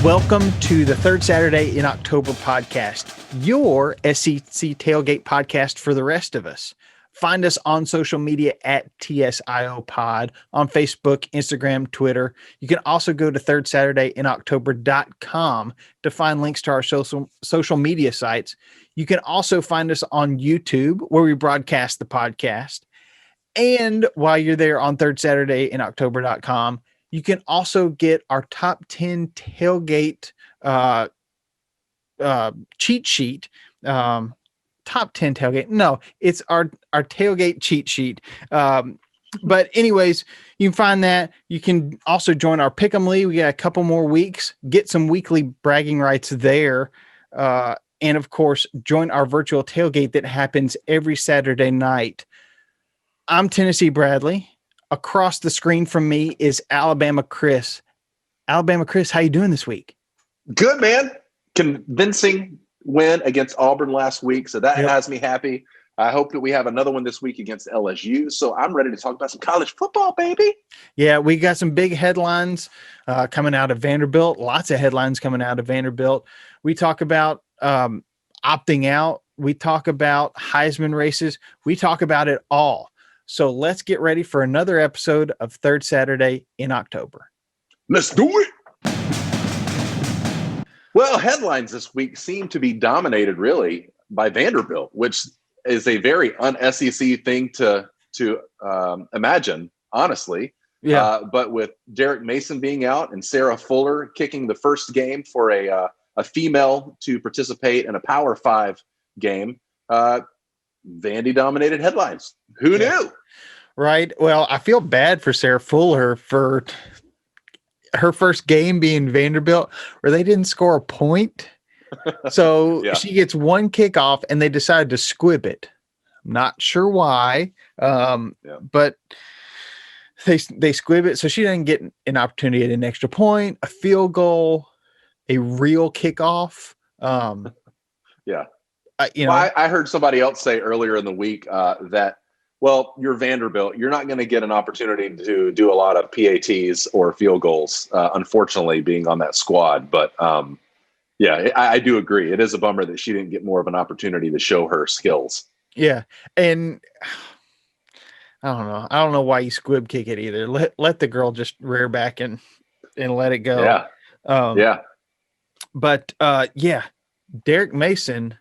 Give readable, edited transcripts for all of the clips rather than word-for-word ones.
Welcome to the Third Saturday in October podcast, your SEC tailgate podcast for the rest of us. Find us on social media at TSIO Pod on Facebook, Instagram, Twitter. You can also go to thirdsaturdayinoctober.com to find links to our social media sites. You can also find us on YouTube, where we broadcast the podcast. And while you're there on thirdsaturdayinoctober.com, you can also get our top 10 tailgate cheat sheet. Top 10 tailgate. No, it's our tailgate cheat sheet. But anyways, you can find that. You can also join our Pick'em League. We got a couple more weeks. Get some weekly bragging rights there. And of course, join our virtual tailgate that happens every Saturday night. I'm Tennessee Bradley. Across the screen from me is Alabama Chris. Alabama Chris, how you doing this week? Good, man. Convincing win against Auburn last week, so that has me happy. I hope that we have another one this week against LSU, so I'm ready to talk about some college football, baby. Yeah, we got some big headlines coming out of Vanderbilt, lots of headlines coming out of Vanderbilt. We talk about opting out. We talk about Heisman races. We talk about it all. So let's get ready for another episode of Third Saturday in October. Let's do it. Well, headlines this week seem to be dominated really by Vanderbilt, which is a very un-SEC thing to imagine, honestly. Yeah. But with Derek Mason being out and Sarah Fuller kicking the first game for a female to participate in a Power 5 game, Vandy dominated headlines. Who knew? Right. Well, I feel bad for Sarah Fuller for her first game being Vanderbilt, where they didn't score a point. So she gets one kickoff and they decided to squib it. I'm not sure why, but they squib it. So she doesn't get an opportunity at an extra point, a field goal, a real kickoff. I heard somebody else say earlier in the week that, well, you're Vanderbilt. You're not going to get an opportunity to do a lot of PATs or field goals, unfortunately, being on that squad. But, I do agree. It is a bummer that she didn't get more of an opportunity to show her skills. Yeah, and I don't know. I don't know why you squib kick it either. Let the girl just rear back and let it go. But, Derek Mason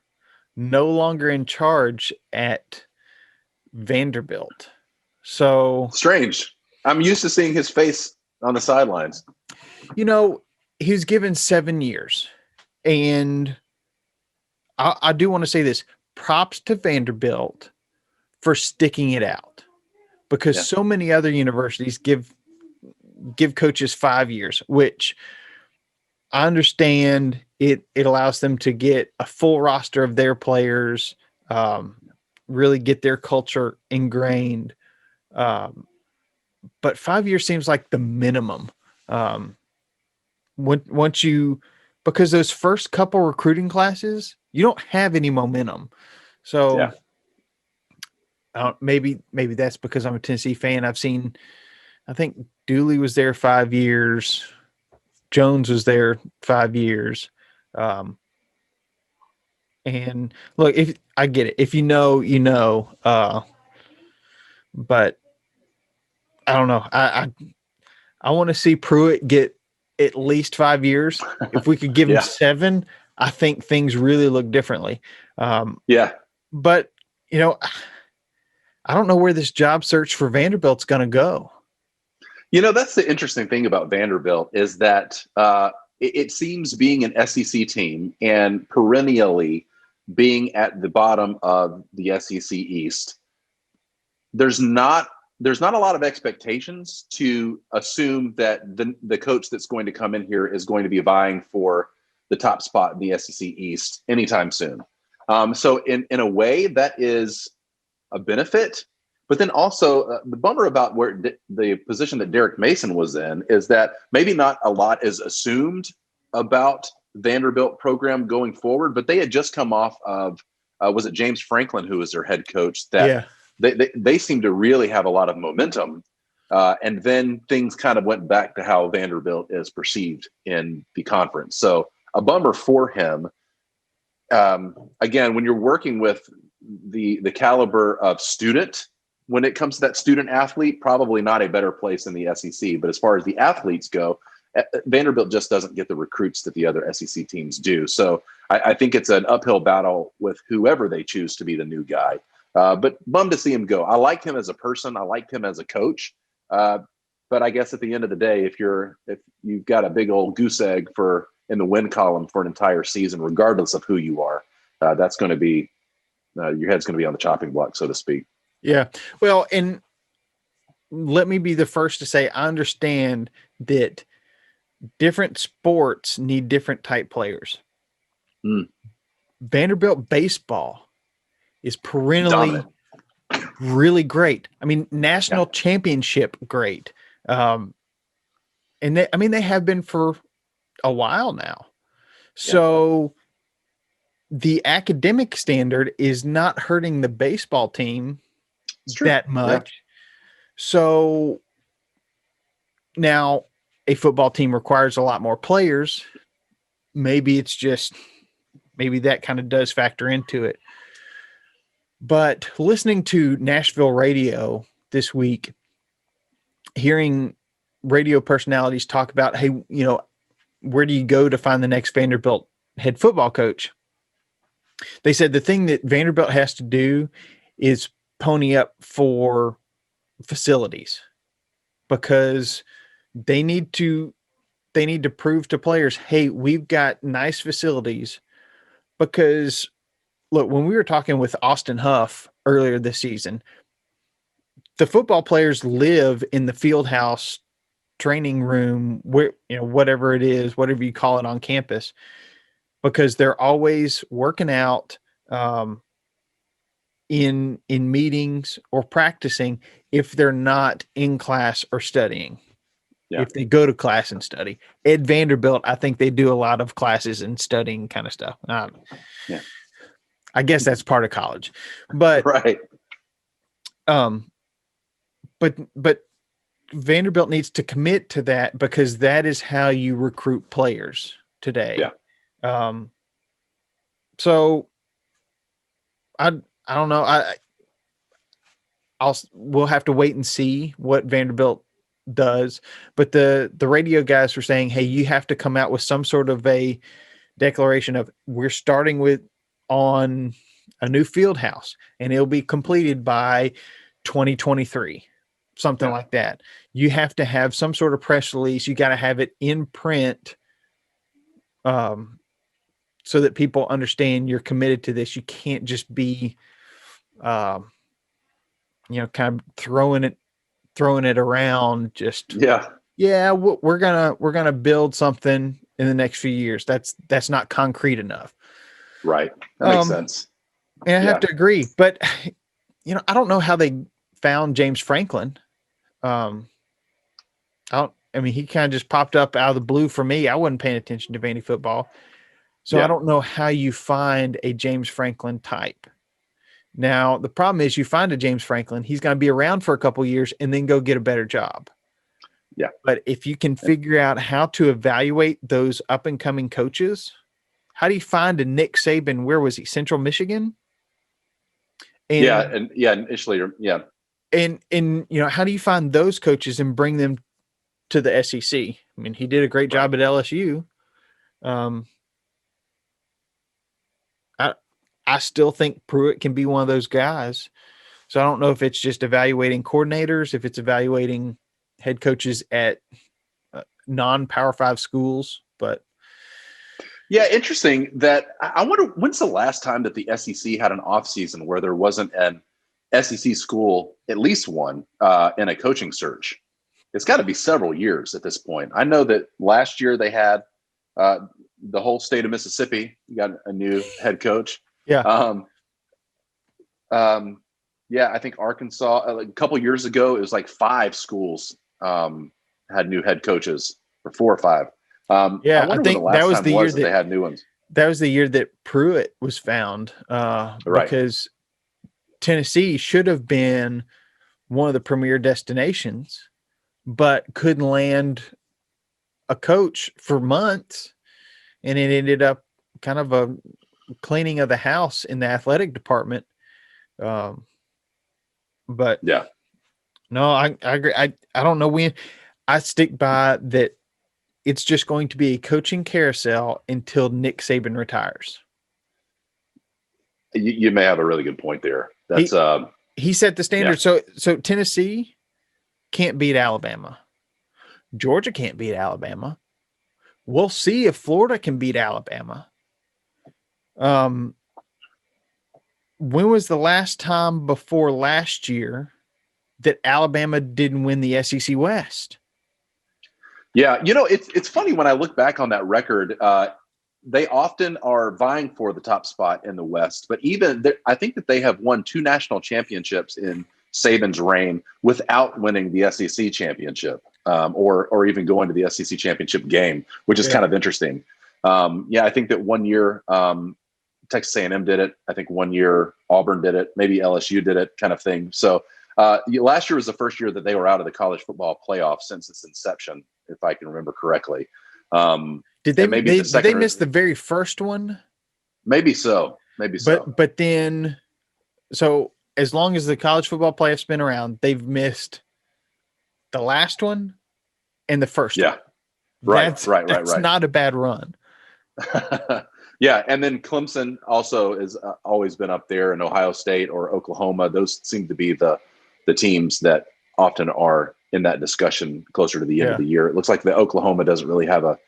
no longer in charge at Vanderbilt. So strange. I'm used to seeing his face on the sidelines. He was given 7 years. And I do want to say this. Props to Vanderbilt for sticking it out. Because so many other universities give coaches 5 years, which I understand it allows them to get a full roster of their players, really get their culture ingrained. But 5 years seems like the minimum. Because those first couple recruiting classes, you don't have any momentum. So maybe that's because I'm a Tennessee fan. I think Dooley was there 5 years. Jones was there 5 years. And look, if I get it, if you know, but I don't know. I want to see Pruitt get at least 5 years. If we could give him 7, I think things really look differently. But I don't know where this job search for Vanderbilt's going to go. That's the interesting thing about Vanderbilt is that it seems being an SEC team and perennially being at the bottom of the SEC East, there's not a lot of expectations to assume that the coach that's going to come in here is going to be vying for the top spot in the SEC East anytime soon. So in a way, that is a benefit. But then also the bummer about where the position that Derek Mason was in is that maybe not a lot is assumed about Vanderbilt program going forward, but they had just come off of, was it James Franklin, who was their head coach? They seem to really have a lot of momentum. And then things kind of went back to how Vanderbilt is perceived in the conference. So a bummer for him. Again, when you're working with the caliber of student, when it comes to that student athlete, probably not a better place in the SEC. But as far as the athletes go, Vanderbilt just doesn't get the recruits that the other SEC teams do. So I think it's an uphill battle with whoever they choose to be the new guy. But bummed to see him go. I like him as a person. I liked him as a coach. But I guess at the end of the day, if you've got a big old goose egg in the win column for an entire season, regardless of who you are, that's going to be your head's going to be on the chopping block, so to speak. Yeah. Well, and let me be the first to say I understand that different sports need different type players. Vanderbilt baseball is perennially really great. I mean, national championship great. And they have been for a while now. So the academic standard is not hurting the baseball team that much. Yeah. So now a football team requires a lot more players. Maybe that kind of does factor into it. But listening to Nashville radio this week, hearing radio personalities talk about, hey, where do you go to find the next Vanderbilt head football coach? They said the thing that Vanderbilt has to do is pony up for facilities, because they need to prove to players, hey, we've got nice facilities. Because look, when we were talking with Austin Huff earlier this season, the football players live in the field house training room, where, whatever it is, whatever you call it on campus, because they're always working out, in meetings or practicing if they're not in class or studying. Yeah. If they go to class and study. At Vanderbilt, I think they do a lot of classes and studying kind of stuff. I guess that's part of college. But right. But Vanderbilt needs to commit to that, because that is how you recruit players today. Yeah. So I don't know. We'll have to wait and see what Vanderbilt does. But the radio guys were saying, hey, you have to come out with some sort of a declaration of, we're starting on a new field house and it'll be completed by 2023, something like that. You have to have some sort of press release. You got to have it in print, so that people understand you're committed to this. You can't just be, kind of throwing it around. Just we're gonna build something in the next few years. That's not concrete enough. Right. That makes sense. And I have to agree, but I don't know how they found James Franklin. He kind of just popped up out of the blue for me. I wasn't paying attention to Vandy football. So I don't know how you find a James Franklin type. Now, the problem is, you find a James Franklin, he's going to be around for a couple of years and then go get a better job. Yeah. But if you can figure out how to evaluate those up and coming coaches, how do you find a Nick Saban? Where was he? Central Michigan? Initially. Yeah. And how do you find those coaches and bring them to the SEC? I mean, he did a great job at LSU. I still think Pruitt can be one of those guys. So I don't know if it's just evaluating coordinators, if it's evaluating head coaches at non-Power 5 schools, but yeah, interesting that I wonder, when's the last time that the SEC had an offseason where there wasn't an SEC school, at least one, in a coaching search? It's got to be several years at this point. I know that last year they had the whole state of Mississippi got a new head coach. Yeah. I think Arkansas, a couple years ago, it was like 5 schools had new head coaches, or 4 or 5. I think that was the year that they had new ones. That was the year that Pruitt was found, because Tennessee should have been one of the premier destinations, but couldn't land a coach for months. And it ended up kind of a cleaning of the house in the athletic department. But Yeah. no, I agree. I don't know when. I stick by that. It's just going to be a coaching carousel until Nick Saban retires. You may have a really good point there. That's He set the standard. Yeah. So Tennessee can't beat Alabama. Georgia can't beat Alabama. We'll see if Florida can beat Alabama. When was the last time before last year that Alabama didn't win the SEC West? Yeah, it's funny when I look back on that record. They often are vying for the top spot in the West, but I think that they have won 2 national championships in Saban's reign without winning the SEC championship, or even going to the SEC championship game, which is kind of interesting. I think that one year Texas A&M did it. I think one year Auburn did it. Maybe LSU did it, kind of thing. So last year was the first year that they were out of the college football playoff since its inception, if I can remember correctly. Did they miss the very first one? Maybe so. But then, so as long as the college football playoff's been around, they've missed the last one and the first one. Right. That's not a bad run. Yeah, and then Clemson also has always been up there, and Ohio State or Oklahoma. Those seem to be the teams that often are in that discussion closer to the end of the year. It looks like the Oklahoma doesn't really have a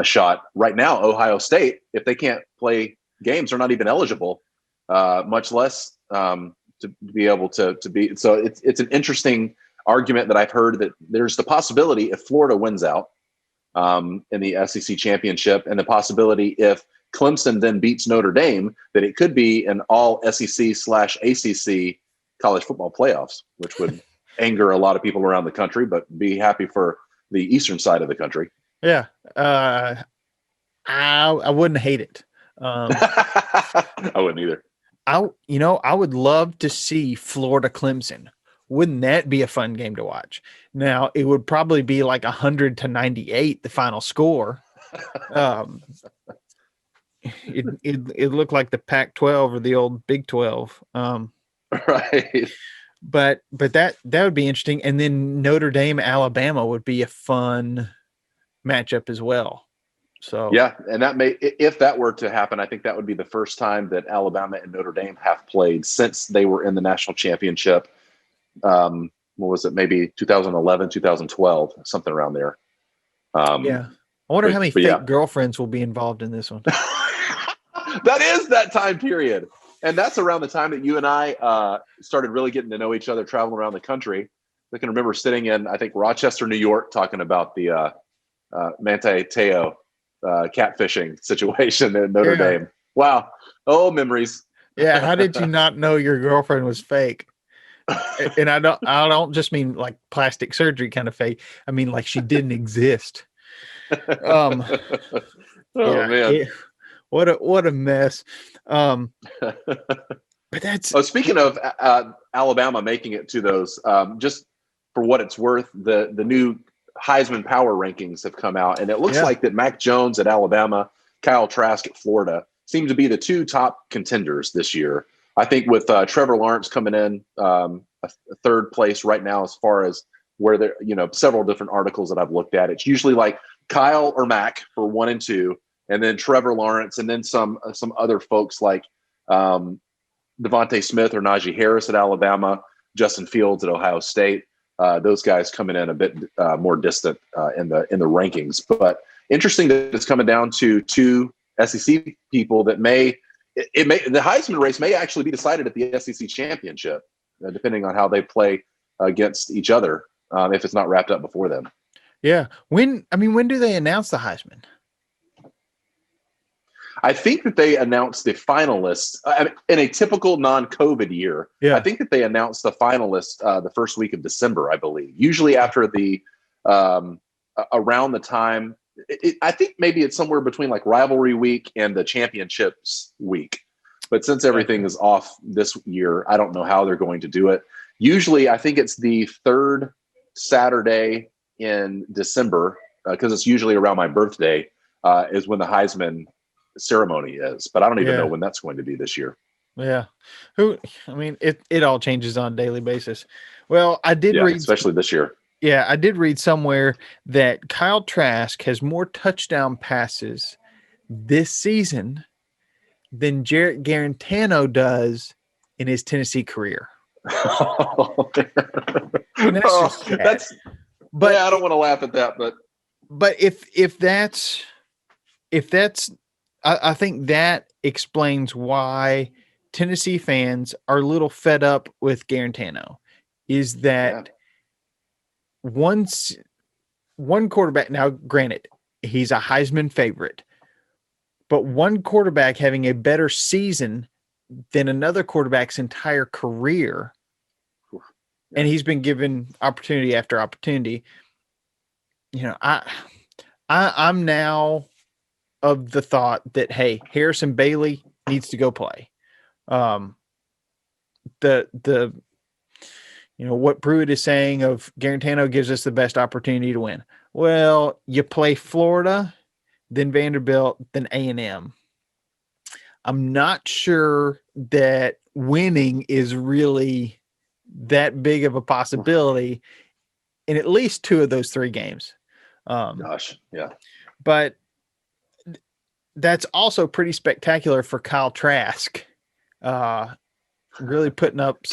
shot right now. Ohio State, if they can't play games, are not even eligible, much less to be able to be. So it's an interesting argument that I've heard that there's the possibility if Florida wins out in the SEC championship, and the possibility if Clemson then beats Notre Dame, that it could be an all SEC/ACC college football playoffs, which would anger a lot of people around the country, but be happy for the eastern side of the country. Yeah. I wouldn't hate it. I wouldn't either. I would love to see Florida Clemson. Wouldn't that be a fun game to watch? Now, it would probably be like 100-98, the final score. It looked like the Pac-12 or the old Big 12. Right. But that would be interesting. And then Notre Dame, Alabama would be a fun matchup as well. So yeah, and if that were to happen, I think that would be the first time that Alabama and Notre Dame have played since they were in the national championship. What was it? Maybe 2011, 2012, something around there. Yeah. I wonder how many fake girlfriends will be involved in this one. That is that time period. And that's around the time that you and I started really getting to know each other, traveling around the country. I can remember sitting in, I think, Rochester, New York, talking about the Manti Te'o catfishing situation in Notre Dame. Wow. Oh, memories. Yeah. How did you not know your girlfriend was fake? And I don't just mean like plastic surgery kind of fake. I mean, like she didn't exist. Man. What a mess. But that's speaking of Alabama making it to those, just for what it's worth, the new Heisman power rankings have come out, and it looks like that Mac Jones at Alabama, Kyle Trask at Florida seem to be the 2 top contenders this year. I think with Trevor Lawrence coming in a 3rd place right now, as far as where there, several different articles that I've looked at, it's usually like Kyle or Mac for 1 and 2, and then Trevor Lawrence, and then some other folks like Devontae Smith or Najee Harris at Alabama, Justin Fields at Ohio State. Those guys coming in a bit more distant in the rankings, but interesting that it's coming down to 2 SEC people that the Heisman race may actually be decided at the SEC championship, depending on how they play against each other, if it's not wrapped up before then. Yeah. When do they announce the Heisman? I think that they announced the finalists in a typical non-COVID year. Yeah. I think that they announced the finalists the first week of December, I believe. Usually after the around the time, I think maybe it's somewhere between like rivalry week and the championships week. But since everything is off this year, I don't know how they're going to do it. Usually, I think it's the 3rd Saturday in December, because it's usually around my birthday, is when the Heisman ceremony is. But I don't even know when that's going to be this year. Yeah. It all changes on a daily basis. Well, I did read, especially this year. Yeah, I did read somewhere that Kyle Trask has more touchdown passes this season than Jarrett Garantano does in his Tennessee career. And that's just sad. But I don't want to laugh at that, but if that's I think that explains why Tennessee fans are a little fed up with Garantano, is that one quarterback, now granted, he's a Heisman favorite, but one quarterback having a better season than another quarterback's entire career, and he's been given opportunity after opportunity. I'm now of the thought that, hey, Harrison Bailey needs to go play. What Pruitt is saying of Garantano gives us the best opportunity to win. Well, you play Florida, then Vanderbilt, then A&M. I'm not sure that winning is really that big of a possibility in at least two of those three games. But that's also pretty spectacular for Kyle Trask. Really putting up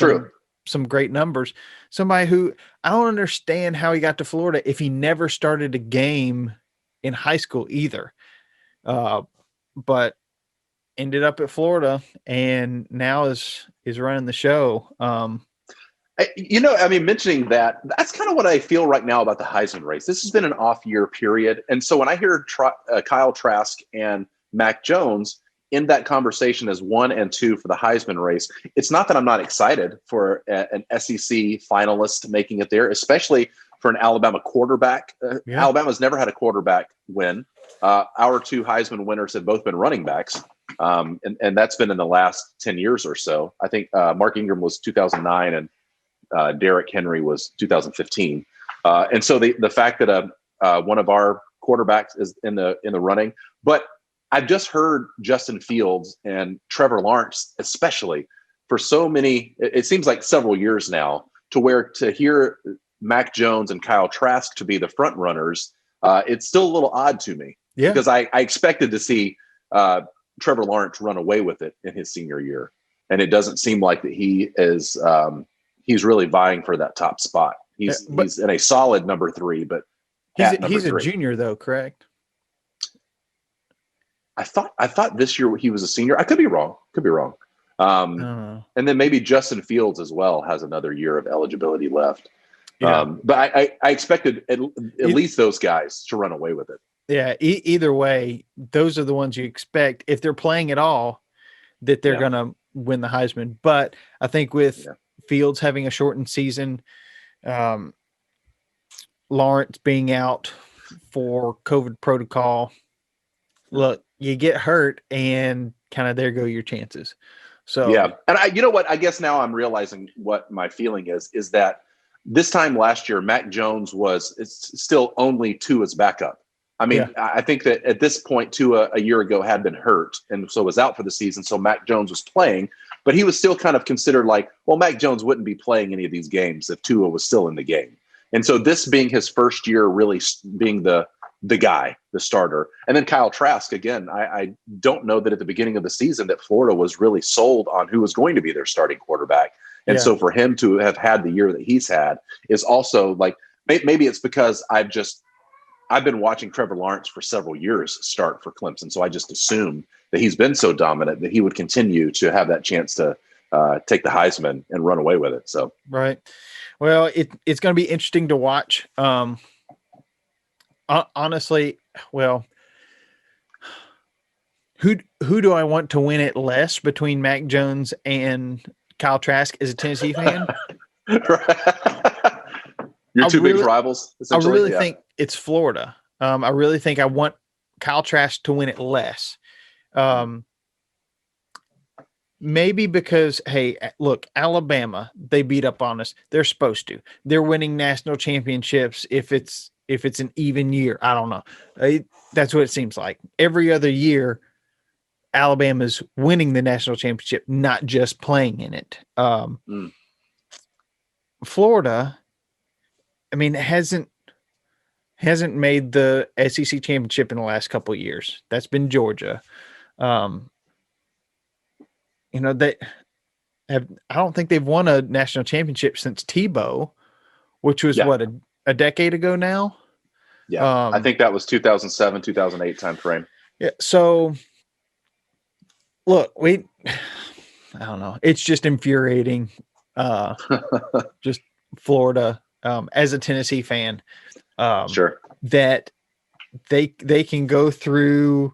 some great numbers. Somebody who, I don't understand how he got to Florida if he never started a game in high school either. But ended up at Florida and now is running the show. Mentioning that's kind of what I feel right now about the Heisman race. This has been an off year period. And so when I hear Kyle Trask and Mac Jones in that conversation as 1 and 2 for the Heisman race, it's not that I'm not excited for an SEC finalist making it there, especially for an Alabama quarterback. Alabama's never had a quarterback win. Our two Heisman winners have both been running backs. And that's been in the last 10 years or so. I think Mark Ingram was 2009 and Derrick Henry was 2015. And so the fact that one of our quarterbacks is in the running, but I've just heard Justin Fields and Trevor Lawrence, especially for so many, it seems like several years now, to hear Mac Jones and Kyle Trask to be the front runners, it's still a little odd to me because I expected to see Trevor Lawrence run away with it in his senior year. And it doesn't seem like that he is, he's really vying for that top spot. He's in a solid number 3, but he's a junior though, correct? I thought this year he was a senior. I could be wrong. And then maybe Justin Fields as well has another year of eligibility left. But I expected at least those guys to run away with it. Yeah. Either way, those are the ones you expect if they're playing at all that they're going to win the Heisman. But I think with Fields having a shortened season, Lawrence being out for COVID protocol, look, you get hurt and kind of there go your chances. So and you know what? I guess now I'm realizing what my feeling is that this time last year, Mac Jones was still only Tua's backup. I mean, I think that at this point, Tua a year ago had been hurt and so was out for the season. So Mac Jones was playing, but he was still kind of considered like, well, Mac Jones wouldn't be playing any of these games if Tua was still in the game. And so this being his first year, really being the guy, the starter. And then Kyle Trask, again, I don't know that at the beginning of the season that Florida was really sold on who was going to be their starting quarterback. And so for him to have had the year that he's had is also like, maybe it's because I've been watching Trevor Lawrence for several years start for Clemson. So I just assumed that he's been so dominant that he would continue to have that chance to take the Heisman and run away with it. So, right. Well, it's going to be interesting to watch. Honestly, well, who do I want to win it less between Mac Jones and Kyle Trask as a Tennessee fan? Your two big rivals, I really think it's Florida. I really think I want Kyle Trask to win it less. maybe because, hey, look, Alabama, they beat up on us. They're supposed to. They're winning national championships if it's an even year. I don't know. That's what it seems like. Every other year, Alabama's winning the national championship, not just playing in it. Florida, I mean, hasn't made the SEC championship in the last couple of years. That's been Georgia. They have. I don't think they've won a national championship since Tebow, which was what a decade ago now. Yeah, I think that was 2007, 2008 time frame. Yeah. So, look, I don't know. It's just infuriating. Just Florida, as a Tennessee fan, Sure, that they can go through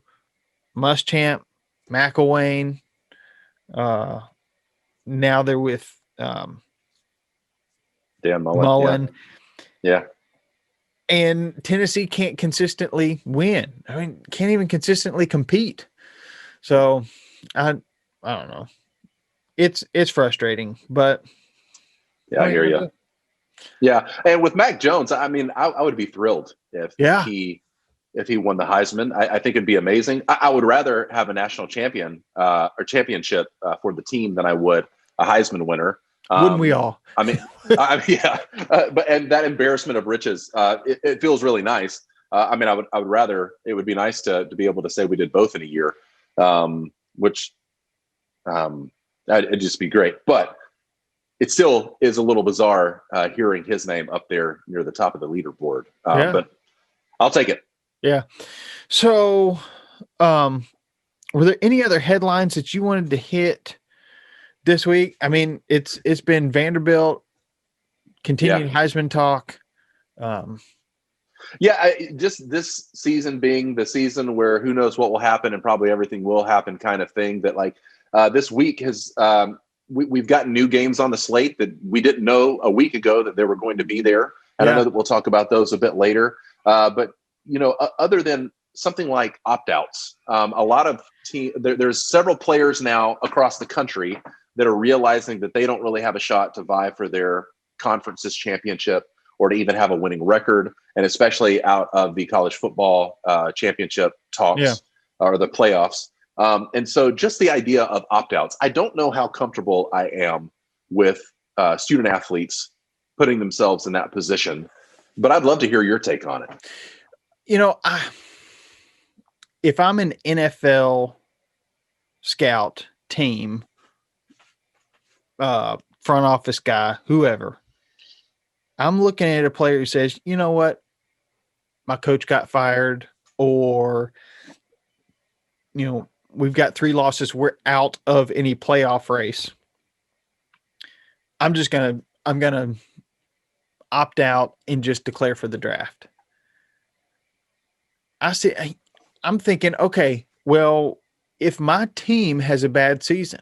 Muschamp, McElwain. Now they're with Dan Mullen. Mullen. Yeah. And Tennessee can't consistently win. I mean, can't even consistently compete. So I don't know. It's frustrating, but I hear you. Yeah, and with Mac Jones, I mean, I would be thrilled if he won the Heisman. I think it'd be amazing. I would rather have a national champion or championship for the team than I would a Heisman winner. Wouldn't we all? I mean, yeah. But that embarrassment of riches, it feels really nice. I mean, I would rather. It would be nice to be able to say we did both in a year, which it'd just be great. But it still is a little bizarre hearing his name up there near the top of the leaderboard. But I'll take it. Yeah. So, were there any other headlines that you wanted to hit this week? I mean, it's been Vanderbilt, continued Heisman talk. Just this season being the season where who knows what will happen and probably everything will happen kind of thing. That this week has we've got new games on the slate that we didn't know a week ago that they were going to be there. And I know that we'll talk about those a bit later. But other than something like opt-outs, a lot of there's several players now across the country that are realizing that they don't really have a shot to vie for their conference's championship or to even have a winning record, and especially out of the college football championship talks or the playoffs. And so just the idea of opt-outs, I don't know how comfortable I am with student athletes putting themselves in that position, but I'd love to hear your take on it. If I'm an NFL scout team, front office guy, whoever, I'm looking at a player who says, you know what, my coach got fired, or, we've got 3 losses, we're out of any playoff race. I'm going to opt out and just declare for the draft. I'm thinking, okay, well, if my team has a bad season,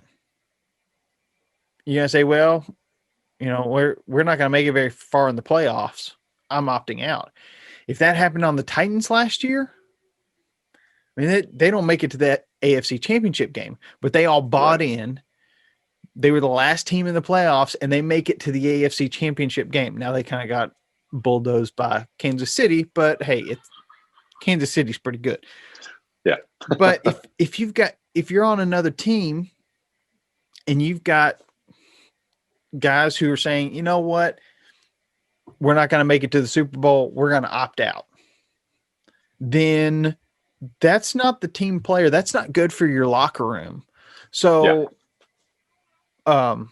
you're going to say, well, we're not going to make it very far in the playoffs. I'm opting out. If that happened on the Titans last year, I mean, they don't make it to that AFC championship game, but they all bought in. They were the last team in the playoffs, and they make it to the AFC championship game. Now they kind of got bulldozed by Kansas City, but hey, Kansas City's pretty good. Yeah. But if you're on another team and you've got guys who are saying, you know what, we're not going to make it to the Super Bowl, we're going to opt out, then that's not the team player. That's not good for your locker room. So, the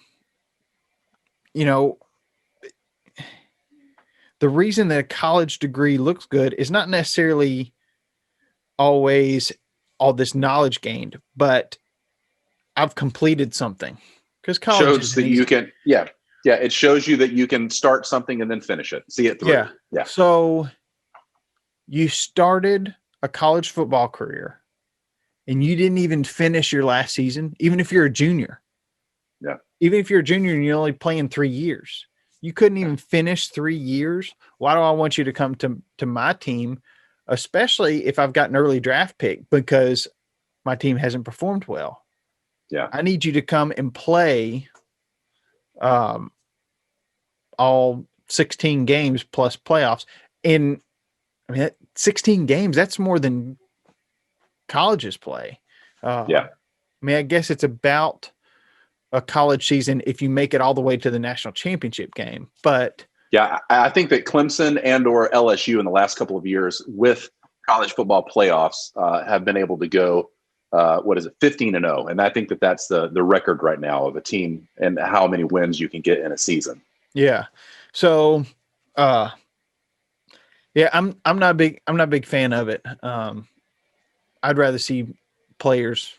reason that a college degree looks good is not necessarily always all this knowledge gained, but I've completed something, because college shows that you can, it shows you that you can start something and then finish it, see it through. Yeah. So you started a college football career and you didn't even finish your last season, even if you're a junior. Yeah. Even if you're a junior and you're only playing 3 years, you couldn't even finish 3 years. Why do I want you to come to my team, especially if I've got an early draft pick, because my team hasn't performed well? Yeah. I need you to come and play all 16 games plus playoffs. And I mean, 16 games, that's more than colleges play. Yeah. I mean, I guess it's about a college season if you make it all the way to the national championship game. But yeah, I think that Clemson and or LSU in the last couple of years with college football playoffs have been able to go, 15-0. And I think that that's the record right now of a team and how many wins you can get in a season. yeah. So, yeah, I'm not a big fan of it. I'd rather see players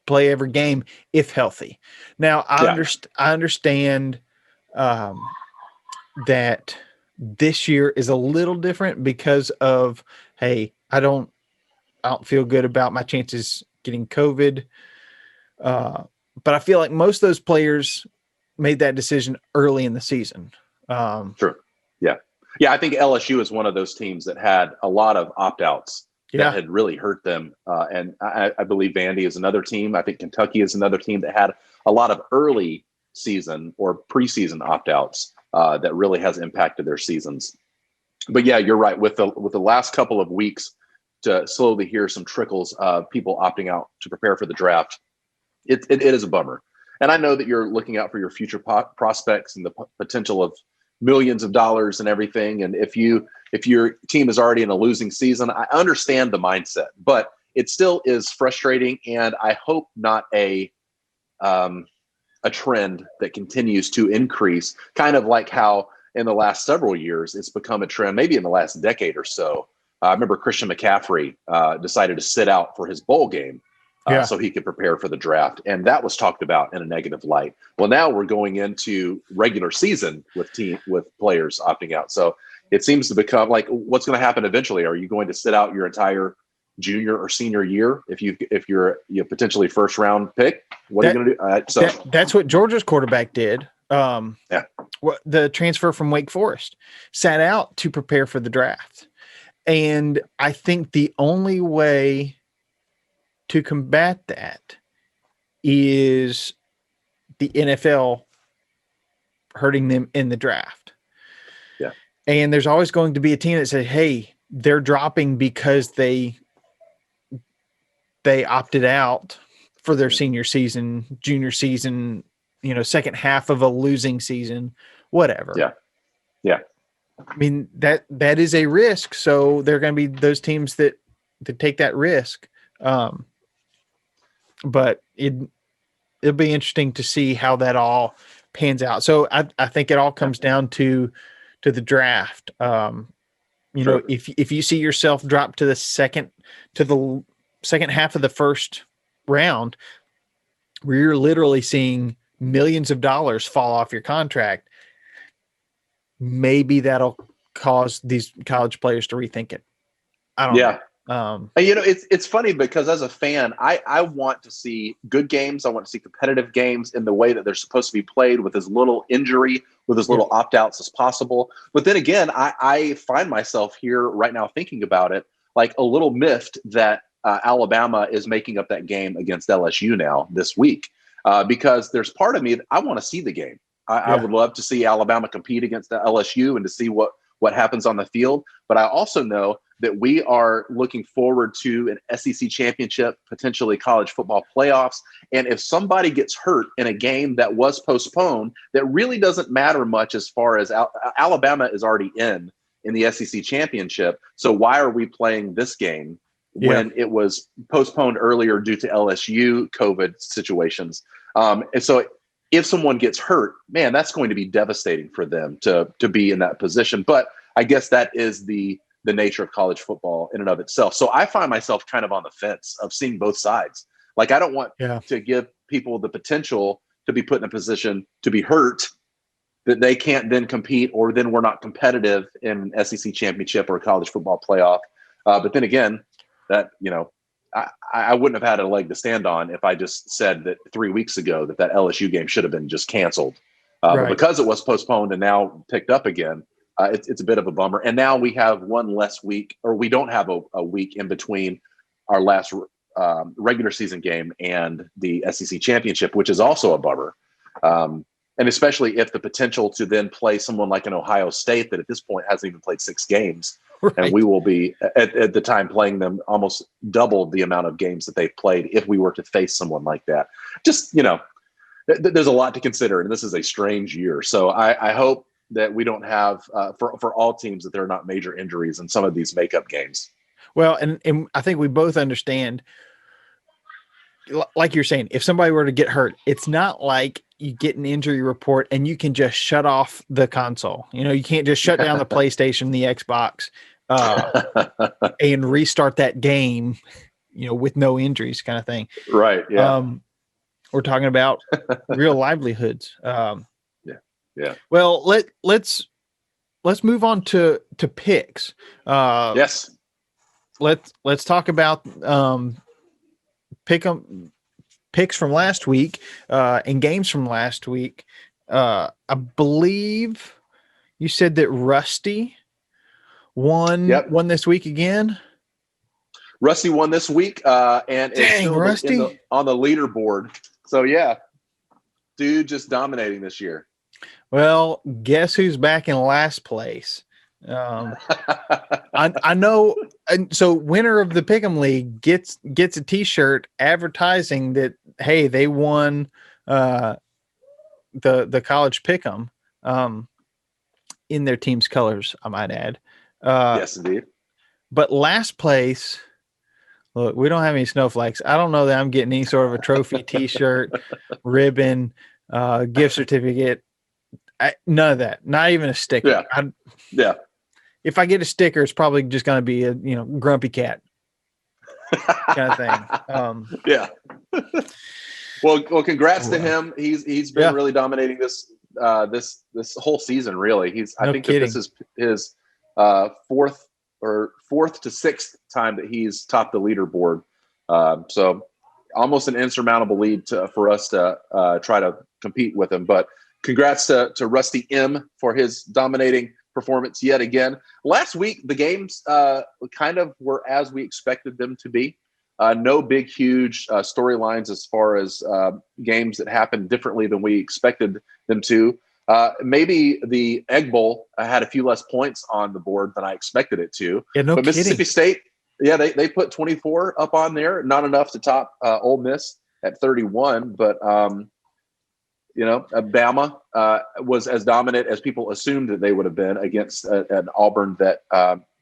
play every game if healthy. Now, I understand that this year is a little different because of, hey, I don't feel good about my chances getting COVID. But I feel like most of those players made that decision early in the season. True. Yeah. Yeah. I think LSU is one of those teams that had a lot of opt-outs that had really hurt them. And I believe Vandy is another team. I think Kentucky is another team that had a lot of early season or preseason opt-outs that really has impacted their seasons. But yeah, you're right. With the last couple of weeks to slowly hear some trickles of people opting out to prepare for the draft, it is a bummer. And I know that you're looking out for your future prospects and the potential of millions of dollars and everything. And if your team is already in a losing season, I understand the mindset, but it still is frustrating. And I hope not a trend that continues to increase, kind of like how in the last several years it's become a trend, maybe in the last decade or so. I remember Christian McCaffrey decided to sit out for his bowl game so he could prepare for the draft. And that was talked about in a negative light. Well, now we're going into regular season with players opting out. So it seems to become like, what's going to happen eventually? Are you going to sit out your entire junior or senior year if you're potentially first round pick? What are you going to do? That's what Georgia's quarterback did. The transfer from Wake Forest sat out to prepare for the draft. And I think the only way to combat that is the NFL hurting them in the draft. Yeah. And there's always going to be a team that says, hey, they're dropping because they opted out for their senior season, junior season, second half of a losing season, whatever. Yeah. Yeah. I mean, that is a risk. So there are going to be those teams that take that risk. But it'll be interesting to see how that all pans out. So I think it all comes down to the draft. If you see yourself drop to the second half of the first round, where you're literally seeing millions of dollars fall off your contract, maybe that'll cause these college players to rethink it. I don't know. It's funny because as a fan, I want to see good games. I want to see competitive games in the way that they're supposed to be played, with as little injury, with as little opt-outs as possible. But then again, I find myself here right now thinking about it, like a little miffed that Alabama is making up that game against LSU now this week, because there's part of me that I want to see the game. I would love to see Alabama compete against the LSU and to see what happens on the field. But I also know that we are looking forward to an SEC championship, potentially college football playoffs. And if somebody gets hurt in a game that was postponed, that really doesn't matter much as far as Alabama is already in the SEC championship. So why are we playing this game when it was postponed earlier due to LSU COVID situations? And so if someone gets hurt, man, that's going to be devastating for them to be in that position. But I guess that is the nature of college football in and of itself. So I find myself kind of on the fence of seeing both sides. Like, I don't want to give people the potential to be put in a position to be hurt that they can't then compete, or then we're not competitive in an SEC championship or a college football playoff. But then again, that, I wouldn't have had a leg to stand on if I just said that 3 weeks ago that LSU game should have been just canceled. But because it was postponed and now picked up again, it's a bit of a bummer. And now we have one less week, or we don't have a week in between our last regular season game and the SEC championship, which is also a bummer. And especially if the potential to then play someone like an Ohio State that at this point hasn't even played 6 games, right. And we will be at the time playing them almost double the amount of games that they've played if we were to face someone like that. Just, there's a lot to consider, and this is a strange year. So I hope that we don't have for all teams that there are not major injuries in some of these makeup games. Well, and I think we both understand, like you're saying, if somebody were to get hurt, it's not like you get an injury report and you can just shut off the console. You can't just shut down the PlayStation, the Xbox, and restart that game, with no injuries kind of thing. Right. Yeah. We're talking about real livelihoods. Yeah. Well, let's move on to picks. Yes. Let's talk about picks from last week and games from last week. I believe you said that Rusty won this week again. Rusty won this week, and is still Rusty on the leaderboard. So yeah, dude, just dominating this year. Well, guess who's back in last place? I know, and so winner of the Pick'em League gets a T-shirt advertising that, hey, they won the college Pick'em in their team's colors, I might add. Yes, indeed. But last place, look, we don't have any snowflakes. I don't know that I'm getting any sort of a trophy, T-shirt, ribbon, gift certificate. None of that. Not even a sticker. Yeah. If I get a sticker, it's probably just going to be a grumpy cat kind of thing. Yeah. Well, congrats to him. He's been really dominating this whole season. Really, I think that this is his fourth to sixth time that he's topped the leaderboard. So almost an insurmountable lead for us to try to compete with him. But congrats to Rusty M for his dominating performance yet again. Last week, the games kind of were as we expected them to be. No big, huge storylines as far as games that happened differently than we expected them to. Maybe the Egg Bowl had a few less points on the board than I expected it to. Yeah, no but kidding. Mississippi State, they put 24 up on there. Not enough to top Ole Miss at 31, but Bama was as dominant as people assumed that they would have been against an Auburn that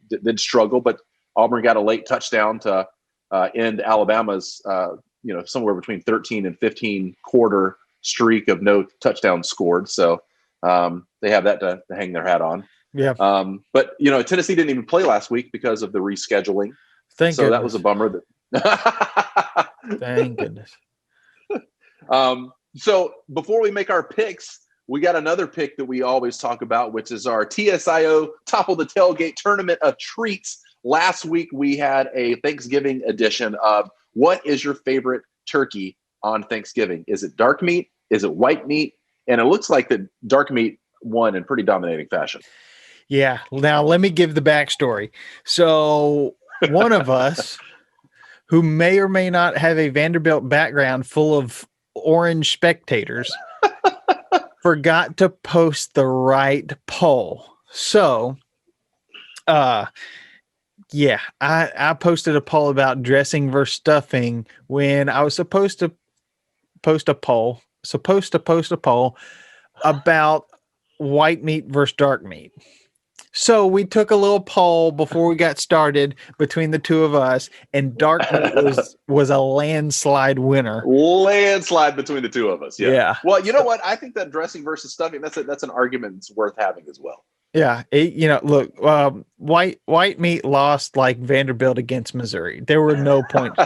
did struggle. But Auburn got a late touchdown to end Alabama's, somewhere between 13 and 15 quarter streak of no touchdowns scored. So they have that to hang their hat on. Yeah. But Tennessee didn't even play last week because of the rescheduling. Thank goodness. That was a bummer. Thank goodness. So before we make our picks, we got another pick that we always talk about, which is our TSIO Top of the Tailgate Tournament of Treats. Last week, we had a Thanksgiving edition of what is your favorite turkey on Thanksgiving? Is it dark meat? Is it white meat? And it looks like the dark meat won in pretty dominating fashion. Yeah. Now, let me give the backstory. So one of us who may or may not have a Vanderbilt background full of orange spectators forgot to post the right poll. So, I posted a poll about dressing versus stuffing when I was supposed to post a poll about white meat versus dark meat. So we took a little poll before we got started between the two of us, and dark meat was a landslide winner. Landslide between the two of us. Yeah. Well, you know what? I think that dressing versus stuffing, that's an argument that's worth having as well. Yeah. Look, white meat lost like Vanderbilt against Missouri. There were no points.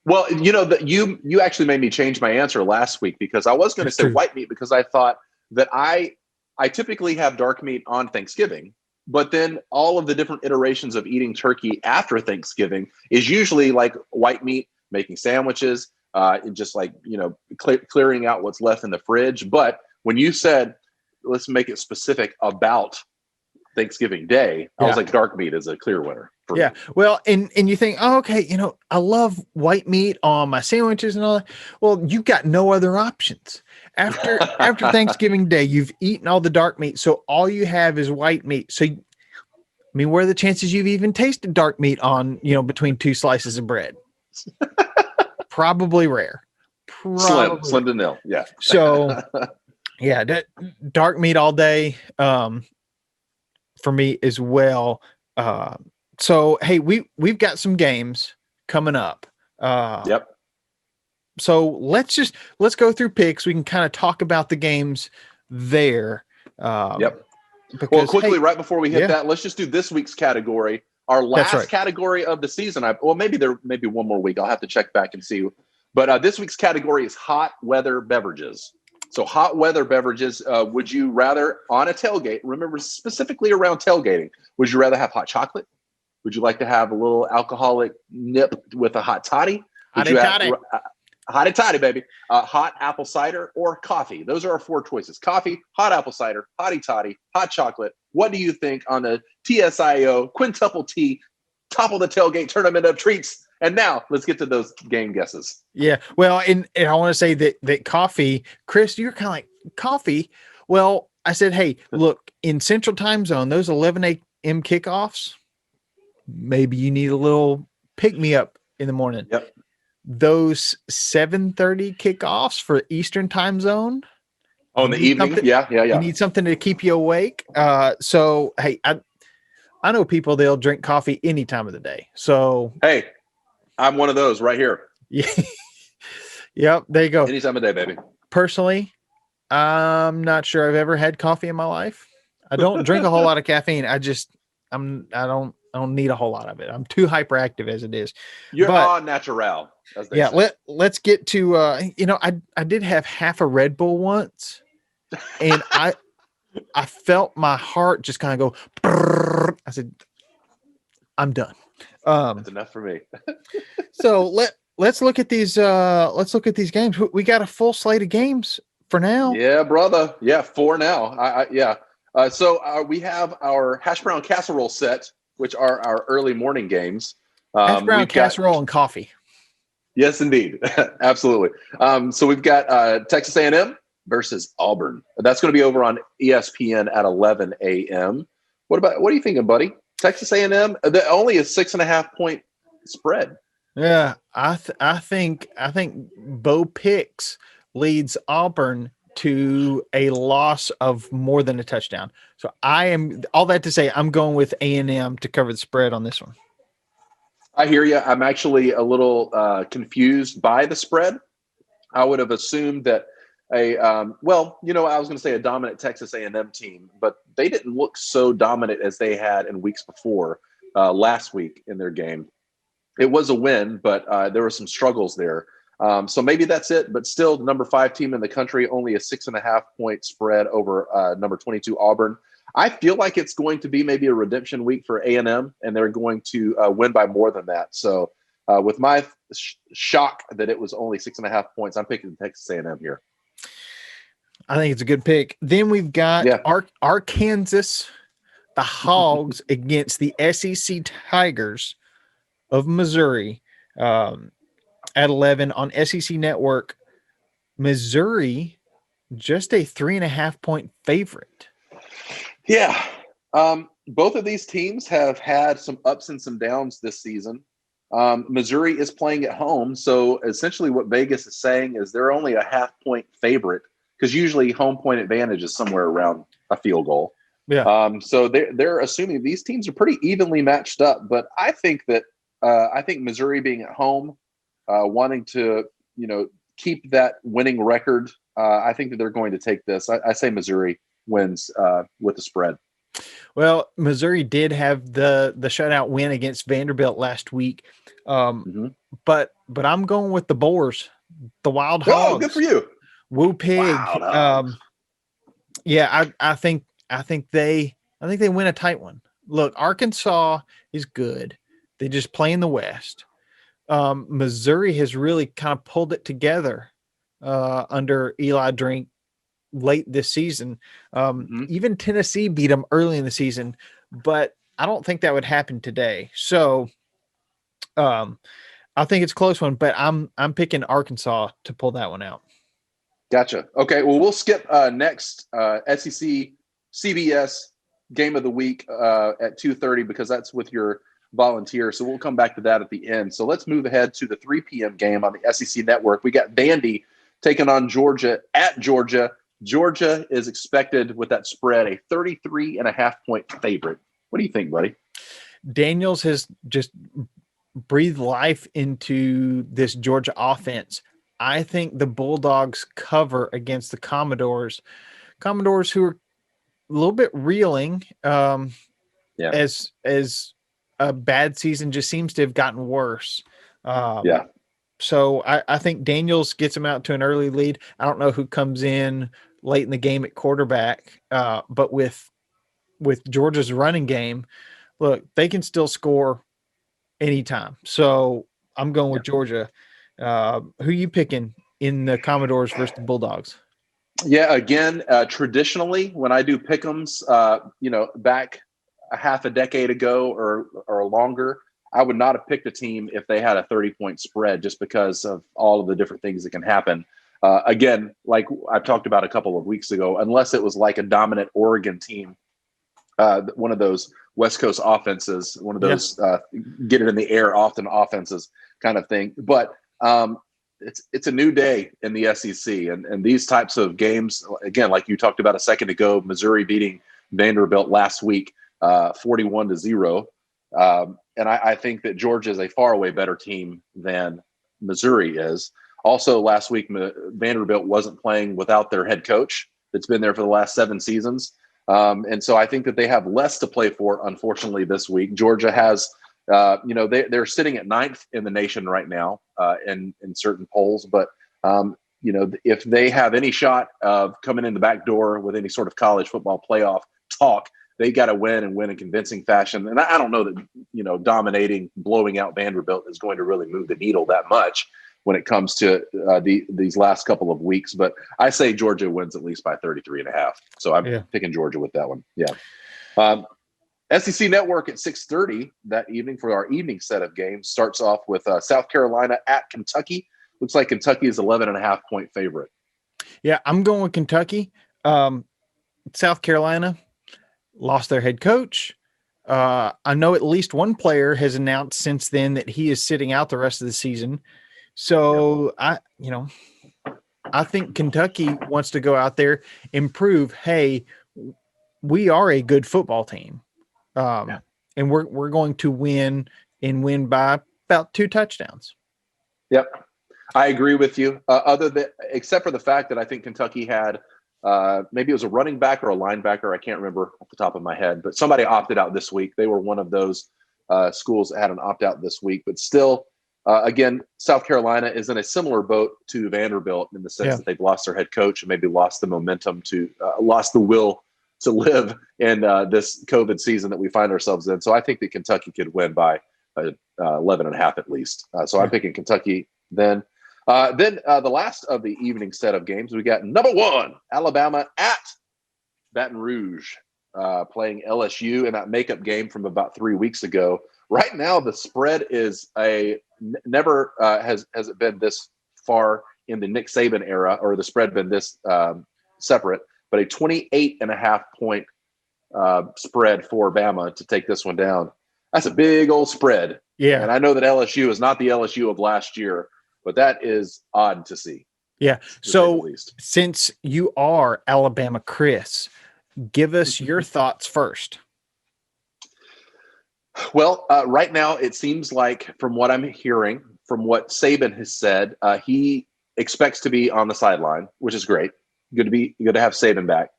Well, you actually made me change my answer last week because I was going to say white meat because I thought that I typically have dark meat on Thanksgiving, but then all of the different iterations of eating turkey after Thanksgiving is usually like white meat, making sandwiches, just like, clearing out what's left in the fridge. But when you said, let's make it specific about Thanksgiving Day, I was like, dark meat is a clear winner. for Yeah. me. Well, and you think, oh, okay, I love white meat on my sandwiches and all that. Well, you've got no other options. After Thanksgiving Day, you've eaten all the dark meat, so all you have is white meat. So, I mean, what are the chances you've even tasted dark meat on, between two slices of bread? Probably rare. Slim Probably. to nil. Yeah. So, yeah, dark meat all day for me as well. So, hey, we've got some games coming up. Yep. So let's go through picks. We can kind of talk about the games there. Yep. Because, Well, quickly, hey, right before we hit yeah, that, let's just do this week's category. Our that's last right. category of the season. Maybe there may be one more week. I'll have to check back and see. But this week's category is hot weather beverages. So hot weather beverages, would you rather on a tailgate, remember specifically around tailgating, would you rather have hot chocolate? Would you like to have a little alcoholic nip with a hot toddy? Would you have hotty toddy, baby? Hot apple cider or coffee? Those are our four choices. Coffee, hot apple cider, hotty toddy, hot chocolate. What do you think on the TSIO quintuple T top of the tailgate tournament of treats? And now let's get to those game guesses. Yeah. Well, and I want to say that coffee, Chris, you're kind of like coffee. Well, I said, hey, look, in Central Time Zone, those 11 a.m. kickoffs, maybe you need a little pick me up in the morning. Yep. Those 7:30 kickoffs for Eastern Time Zone. Oh, in the evening. Yeah. You need something to keep you awake. So hey, I know people, they'll drink coffee any time of the day. So hey, I'm one of those right here. Yeah. Yep. There you go. Any time of day, baby. Personally, I'm not sure I've ever had coffee in my life. I don't drink a whole lot of caffeine. I don't need a whole lot of it. I'm too hyperactive as it is. You're on natural. Yeah. Let's get to, I did have half a Red Bull once, and I felt my heart just kind of go, brrr. I said, I'm done. That's enough for me. So let's look at these games. We got a full slate of games for now. Yeah, brother. Yeah, 4 now. So we have our hash brown casserole set, which are our early morning games. Hash brown casserole and coffee. Yes, indeed. Absolutely. So we've got Texas A&M versus Auburn. That's going to be over on ESPN at 11 a.m. What are you thinking, buddy? Texas A&M, only a 6.5 point spread. Yeah, I think Bo Picks leads Auburn to a loss of more than a touchdown. So I am all that to say I'm going with A&M to cover the spread on this one. I hear you. I'm actually a little confused by the spread. I would have assumed that I was going to say a dominant Texas A&M team, but they didn't look so dominant as they had in weeks before last week in their game. It was a win, but there were some struggles there. So maybe that's it, but still number 5 team in the country, only a 6.5 point spread over number 22 Auburn. I feel like it's going to be maybe a redemption week for A&M, and they're going to win by more than that. So with my shock that it was only 6.5 points, I'm picking Texas A&M here. I think it's a good pick. Then we've got Arkansas, the Hogs against the SEC Tigers of Missouri at 11 on SEC Network. Missouri, just a 3.5 point favorite. Yeah. Both of these teams have had some ups and some downs this season. Missouri is playing at home. So essentially what Vegas is saying is they're only a 0.5 point favorite, because usually home point advantage is somewhere around a field goal. Yeah. So they're assuming these teams are pretty evenly matched up. But I think that Missouri being at home, wanting to keep that winning record, I think that they're going to take this. I say Missouri wins with the spread. Well, Missouri did have the shutout win against Vanderbilt last week, but I'm going with the Boars, the Wild Hogs. Oh, good for you. Woo Pig. Yeah, I think they win a tight one. Look, Arkansas is good. They just play in the West. Missouri has really kind of pulled it together under Eli Drink late this season. Even Tennessee beat them early in the season, but I don't think that would happen today. So I think it's a close one, but I'm picking Arkansas to pull that one out. Gotcha. Okay, well, we'll skip next SEC CBS game of the week at 2:30 because that's with your volunteer. So we'll come back to that at the end. So let's move ahead to the 3 p.m. game on the SEC Network. We got Vandy taking on Georgia at Georgia. Georgia is expected with that spread a 33.5-point favorite. What do you think, buddy? Daniels has just breathed life into this Georgia offense. I think the Bulldogs cover against the Commodores. Commodores who are a little bit reeling as a bad season just seems to have gotten worse. So I think Daniels gets them out to an early lead. I don't know who comes in late in the game at quarterback, but with Georgia's running game, look, they can still score anytime. So I'm going with Georgia. Who you picking in the Commodores versus the Bulldogs? Yeah, again, traditionally when I do pick'ems, back a half a decade ago or longer, I would not have picked a team if they had a 30-point spread just because of all of the different things that can happen. Again, like I've talked about a couple of weeks ago, unless it was like a dominant Oregon team, one of those West Coast offenses, one of those get it in the air often offenses kind of thing. But it's a new day in the SEC, and these types of games, again, like you talked about a second ago, Missouri beating Vanderbilt last week, 41-0. And I think that Georgia is a far away better team than Missouri is. Also, last week, Vanderbilt wasn't playing without their head coach that's been there for the last 7 seasons. And so I think that they have less to play for, unfortunately, this week. Georgia has, they're sitting at 9th in the nation right now in certain polls. But, if they have any shot of coming in the back door with any sort of college football playoff talk, they got to win and win in convincing fashion. And I don't know that, dominating, blowing out Vanderbilt is going to really move the needle that much when it comes to these last couple of weeks. But I say Georgia wins at least by 33.5. So I'm picking Georgia with that one. Yeah. SEC Network at 6:30 that evening for our evening set of games starts off with South Carolina at Kentucky. Looks like Kentucky is 11.5-point favorite. Yeah, I'm going with Kentucky. South Carolina lost their head coach. I know at least one player has announced since then that he is sitting out the rest of the season. So I think Kentucky wants to go out there and prove, hey, we are a good football team. And we're going to win by about 2 touchdowns. Yep. I agree with you. Except for the fact that I think Kentucky had maybe it was a running back or a linebacker. I can't remember off the top of my head, but somebody opted out this week. They were one of those schools that had an opt-out this week, but still, again, South Carolina is in a similar boat to Vanderbilt in the sense that they've lost their head coach and maybe lost the momentum lost the will to live in this COVID season that we find ourselves in. So I think that Kentucky could win by 11.5 at least. So I'm picking Kentucky then. Then the last of the evening set of games, we got number 1, Alabama at Baton Rouge, playing LSU in that makeup game from about 3 weeks ago. Right now, the spread is never has it been this far in the Nick Saban era, or the spread been this separate, but a 28.5-point spread for Bama to take this one down. That's a big old spread. Yeah. And I know that LSU is not the LSU of last year, but that is odd to see. Yeah. So since you are Alabama, Chris, give us your thoughts first. Well, right now it seems like, from what I'm hearing, from what Saban has said, he expects to be on the sideline, which is great. Good to have Saban back,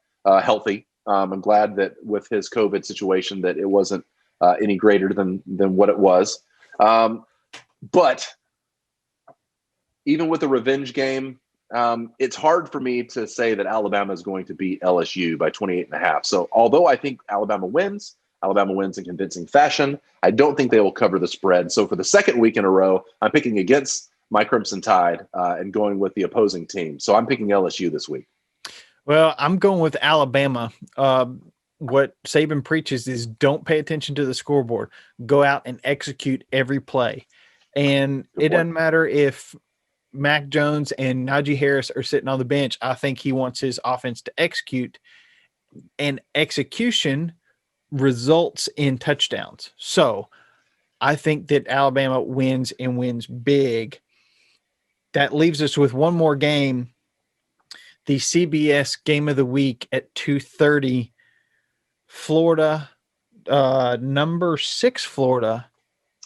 healthy. I'm glad that with his COVID situation that it wasn't any greater than what it was. But even with the revenge game, it's hard for me to say that Alabama is going to beat LSU by 28.5. So although I think Alabama wins in convincing fashion, I don't think they will cover the spread. So for the second week in a row, I'm picking against my Crimson Tide and going with the opposing team. So I'm picking LSU this week. Well, I'm going with Alabama. what Saban preaches is don't pay attention to the scoreboard. Go out and execute every play. And Good it point. doesn't matter if Mac Jones and Najee Harris are sitting on the bench. I think he wants his offense to execute, and execution results in touchdowns. So I think that Alabama wins and wins big. That leaves us with one more game, the CBS game of the week at 2:30. Florida, number 6 Florida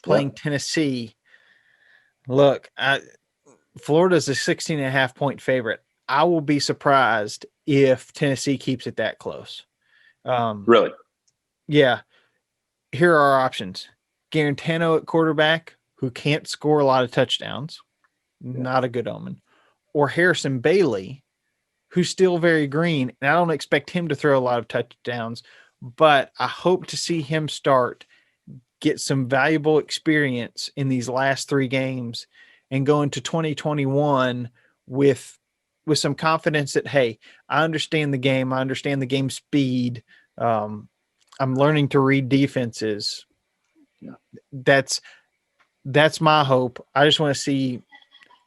playing Tennessee. Look, Florida's a 16.5-point favorite. I will be surprised if Tennessee keeps it that close. Really? Yeah. Here are our options. Garantano at quarterback, who can't score a lot of touchdowns. Not a good omen. Or Harrison Bailey, who's still very green, and I don't expect him to throw a lot of touchdowns, but I hope to see him get some valuable experience in these last 3 games and go into 2021 with some confidence that, hey, I understand the game. I understand the game speed. I'm learning to read defenses. Yeah. That's my hope. I just want to see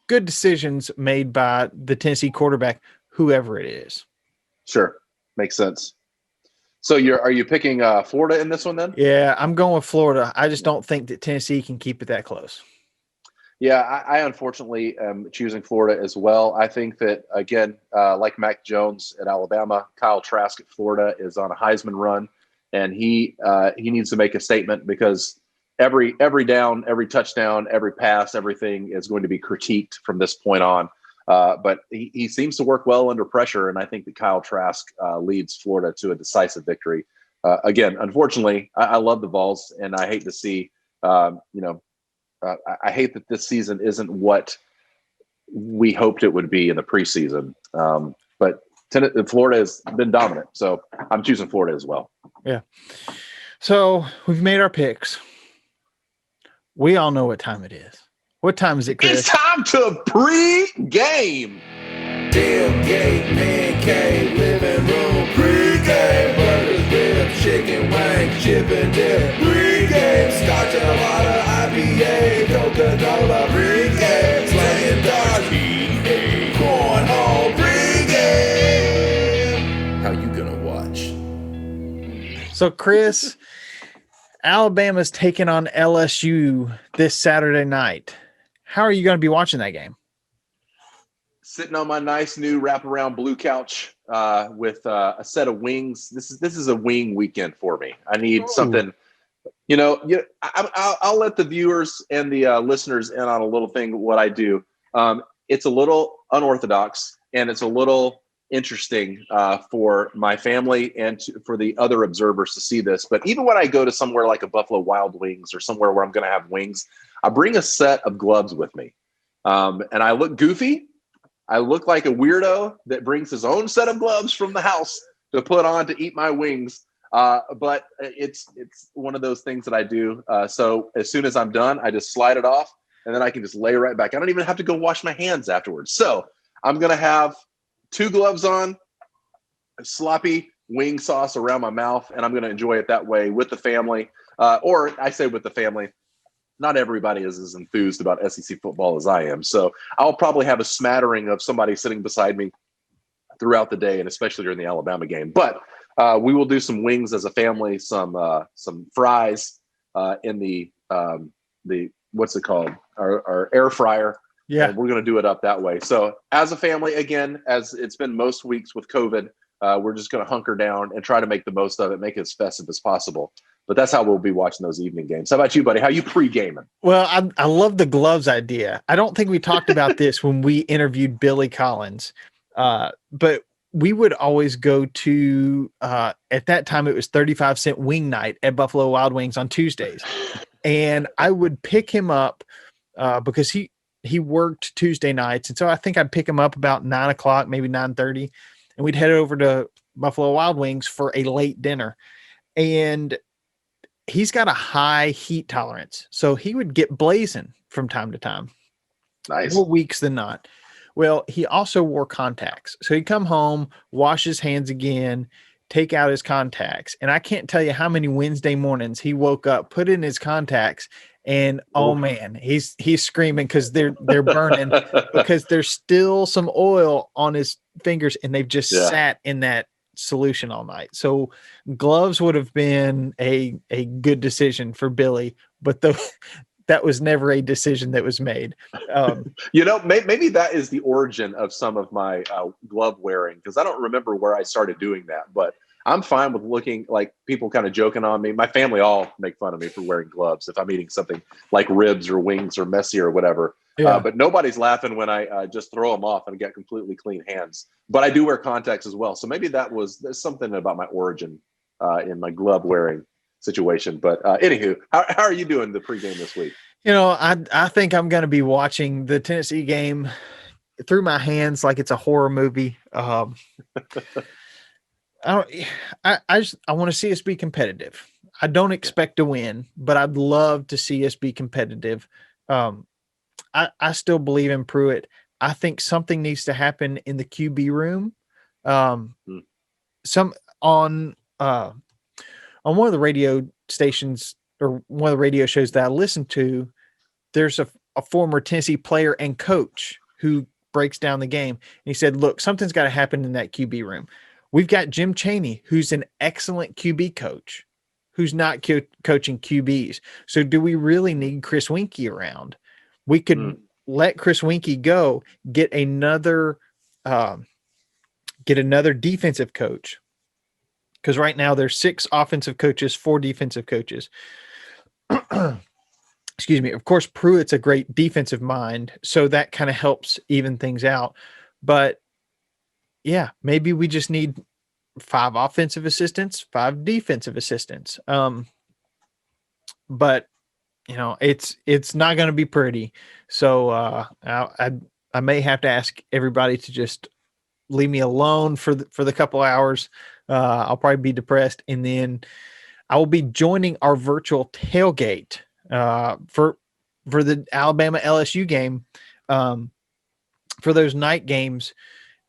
good decisions made by the Tennessee quarterback, whoever it is. Sure. Makes sense. So are you picking Florida in this one then? Yeah, I'm going with Florida. I just don't think that Tennessee can keep it that close. Yeah, I unfortunately am choosing Florida as well. I think that, again, like Mac Jones at Alabama, Kyle Trask at Florida is on a Heisman run, and he needs to make a statement because every down, every touchdown, every pass, everything is going to be critiqued from this point on. But he seems to work well under pressure, and I think that Kyle Trask leads Florida to a decisive victory. Again, unfortunately, I love the Vols, and I hate to see, I hate that this season isn't what we hoped it would be in the preseason. But Florida has been dominant, so I'm choosing Florida as well. Yeah. So we've made our picks. We all know what time it is. What time is it, Chris? It's time to pre-game. Tailgate, man cave, living room, pre-game, burgers, ribs, chicken wings, chip and dip, pre-game, scotch and a lot of IPA, Coca-Cola, pre-game, slaying darts, EA, cornhole, pre-game. How you gonna watch? So, Chris, Alabama's taking on LSU this Saturday night. How are you going to be watching that game? Sitting on my nice new wraparound blue couch with a set of wings. This is a wing weekend for me. I need something. I'll let the viewers and the listeners in on a little thing. What I do, it's a little unorthodox and it's a little interesting for my family and for the other observers to see this. But even when I go to somewhere like a Buffalo Wild Wings or somewhere where I'm going to have wings, I bring a set of gloves with me, and I look goofy. I look like a weirdo that brings his own set of gloves from the house to put on to eat my wings. But it's one of those things that I do. So as soon as I'm done, I just slide it off and then I can just lay right back. I don't even have to go wash my hands afterwards. So I'm going to have 2 gloves on, sloppy wing sauce around my mouth, and I'm going to enjoy it that way with the family. Or I say with the family. Not everybody is as enthused about SEC football as I am. So I'll probably have a smattering of somebody sitting beside me throughout the day, and especially during the Alabama game. But we will do some wings as a family, some fries in the what's it called? Our air fryer. Yeah. And we're going to do it up that way. So as a family, again, as it's been most weeks with COVID, we're just going to hunker down and try to make the most of it, make it as festive as possible. But that's how we'll be watching those evening games. How about you, buddy? How you pre-gaming? Well, I love the gloves idea. I don't think we talked about this when we interviewed Billy Collins, but we would always go to, at that time, it was 35-cent wing night at Buffalo Wild Wings on Tuesdays. And I would pick him up because he worked Tuesday nights. And so I think I'd pick him up about 9 o'clock, maybe 9:30. And we'd head over to Buffalo Wild Wings for a late dinner. And he's got a high heat tolerance. So he would get blazing from time to time. Nice. More weeks than not. Well, he also wore contacts. So he'd come home, wash his hands again, take out his contacts. And I can't tell you how many Wednesday mornings he woke up, put in his contacts, and oh man, he's screaming because they're burning because there's still some oil on his fingers and they've just sat in that solution all night. So gloves would have been a good decision for Billy, but that was never a decision that was made. Maybe that is the origin of some of my glove wearing, because I don't remember where I started doing that, but I'm fine with looking like people kind of joking on me. My family all make fun of me for wearing gloves if I'm eating something like ribs or wings or messy or whatever. But nobody's laughing when I just throw them off and get completely clean hands. But I do wear contacts as well. So maybe there's something about my origin in my glove wearing situation. But anywho, how are you doing the pregame this week? I think I'm going to be watching the Tennessee game through my hands like it's a horror movie. I want to see us be competitive. I don't expect to win, but I'd love to see us be competitive. I still believe in Pruitt. I think something needs to happen in the QB room. Some on one of the radio stations or one of the radio shows that I listen to, there's a former Tennessee player and coach who breaks down the game. And he said, look, something's got to happen in that QB room. We've got Jim Chaney, who's an excellent QB coach, who's not coaching QBs. So do we really need Chris Winkie around? We could let Chris Winkie go, get another defensive coach. Because right now there's 6 offensive coaches, 4 defensive coaches. Excuse me. Of course, Pruitt's a great defensive mind, so that kind of helps even things out. But yeah, maybe we just need 5 offensive assistants, 5 defensive assistants. But it's not going to be pretty. So I may have to ask everybody to just leave me alone for the couple hours. I'll probably be depressed, and then I will be joining our virtual tailgate for the Alabama LSU game, for those night games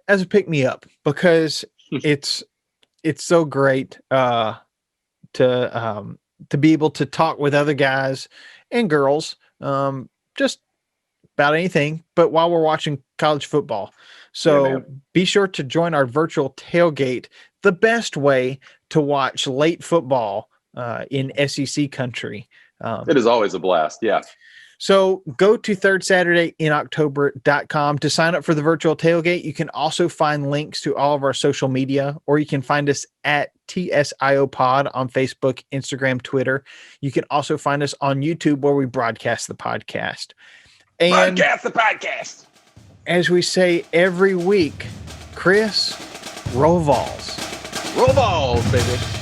as a pick me up, because it's so great to be able to talk with other guys and girls, just about anything, but while we're watching college football. So be sure to join our virtual tailgate, the best way to watch late football in SEC country. It is always a blast. Yeah. So go to thirdsaturdayin.october.com to sign up for the virtual tailgate. You can also find links to all of our social media, or you can find us at TSIO Pod on Facebook, Instagram, Twitter. You can also find us on YouTube, where we broadcast the podcast. And broadcast the podcast. As we say every week, Chris, roll balls. Roll balls, baby.